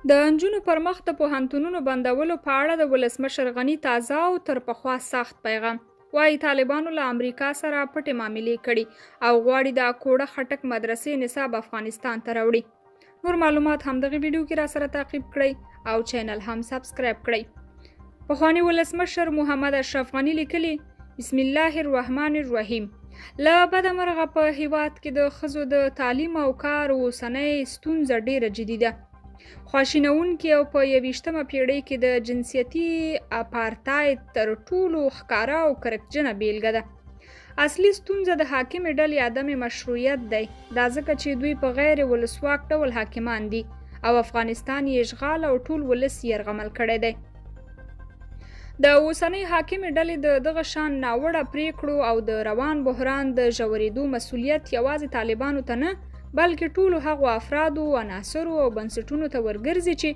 د نجونو پر مخ د پوهنتونونو بندولو په اړه د ولسمشر غني تازه او تر پخوا سخت پیغام وایي طالبانو له امریکا سره پټې معاملې کړي او غواړي د کوړه خټک مدرسې نصاب افغانستان ته راوړي. نور معلومات همدغه ویډیو کې را سره تعقیب کړئ او چینل هم سبسکرایب کړئ. پخواني ولسمشر محمد اشرف غني لیکلي بسم الله الرحمن الرحیم له بده مرغه په هیواد کې د ښځو د تعلیم او کار اوسنۍ ستونزه ډیره جدي ده. خواشینونکې او په 21مه پیړۍ کې د جنسیتي اپارتاید تر ټولو ښکاره او کرکجنه بیلګه ده. اصلي ستونزه د حاکمې ډلې عدم مشروعیت دی، دا ځکه چې دوی په غیر ولسواک ډول حاکمان دي او افغانستان یې اشغال او ټول ولس یې یرغمل کړی دی. د اوسنۍ حاکمې ډلې د دغه شان ناوړه پریکړو او د روان بحران د ژورېدو مسؤلیت یوازې طالبانو ته نه بلکې ټولو هغو افرادو، عناصرو او بنسټونو ته ورګرځي چې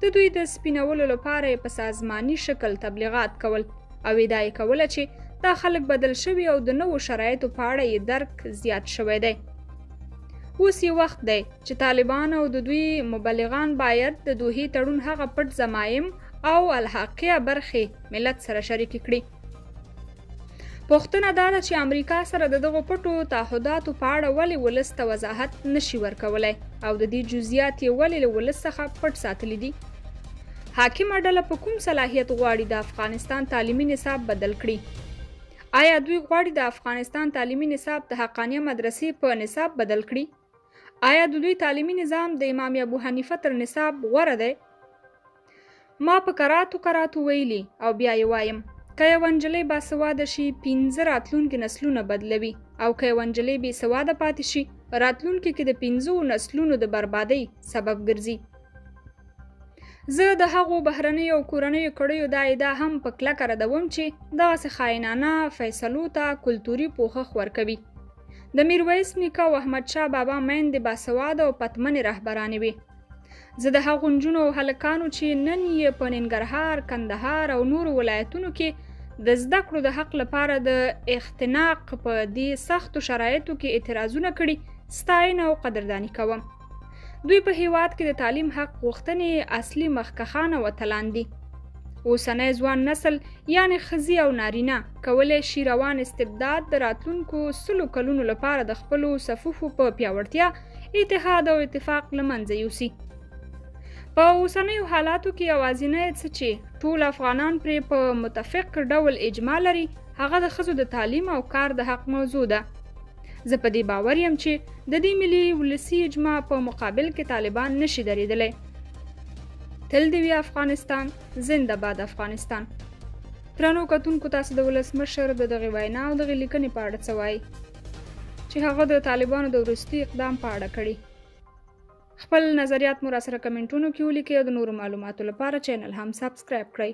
د دوی د سپینولو لپاره یې په سازماني شکل تبلیغات کول او ادعا یې کوله چې دا خلک بدل شوي او د نوو شرایطو په اړه یې درک زیات شوی دی. اوس یې وخت دی چې طالبان او د دوی مبلغان باید د دوحې تړون هغه پټ ضمایم او الحاقیه برخې ملت سره شریکې کړي. پوښتنه دا ده چې امریکا سره د دغو پټو تعهداتو په اړه ولې ولس ته وضاحت نشي ورکولی او د دې جزئیات یې ولې له ولس څخه پټ ساتلی دي. حاکمه ډله په کوم صلاحیت غواړي د افغانستان تعلیمي نصاب بدل کړي؟ آیا دوی غواړي د افغانستان تعلیمي نصاب د حقانیه مدرسې په نصاب بدل کړي؟ آیا د دوی تعلیمي نظام د امام ابو حنیفه تر نصاب غوره دی؟ ما په کراتو ویلي او بیا یې وایم، که یوه نجلۍ باسواده شي 15 راتلونکي نسلونه بدلوي او که یوه نجلۍ بې سواده پاتې شي راتلونکي کې د 15 نسلونو د بربادۍ سبب ګرځي. زه د هغو بهرنیو او کورنیو کړیو دا ادعا هم په کلکه ردوم چې دغسې خاینانه فیصلو ته کلتوري پوښښ ورکوي. د میرویس نیکه او احمدشاه بابا میندې باسواده او پتمنې رهبرانې وې. زه د هغو نجونو او هلکانو چې نن یې په ننګرهار، کندهار او نورو ولایتونو کې د زده کړو د حق لپاره د اختناق په دې سختو شرایطو کې اعتراضونه کړي ستاینه او قدرداني کوم. دوی په هیواد کې د تعلیم حق غوښتنې اصلي مخکښان او اتلان دي. اوسنی ځوان نسل یعنې ښځې او نارینه کولی شي روان استبداد د راتلونکو 100 کلونو لپاره د خپلو صفوفو په پیاوړتیا، اتحاد او اتفاق له منځه یوسي. په اوسنیو حالاتو کې یوازینی څه چې ټول افغانان پرې په متفق ډول اجماع لري هغه د ښځو د تعلیم او کار د حق موضوع ده. زه په دې باور یم چې د دې ملي ولسي اجماع په مقابل کې طالبان نشي درېدلی. تل دې وي افغانستان، زنده باد افغانستان. درنو کتونکو، تاسو د ولسمشر د دغې وینا او دغې لیکنې په اړه څه وایي چې هغه د طالبانو د وروستي اقدام په اړه کړي؟ خپل نظریات مو را سره کمنټونو کې ولیکئ او د نورو معلوماتو لپاره چینل هم سبسکرایب کړئ.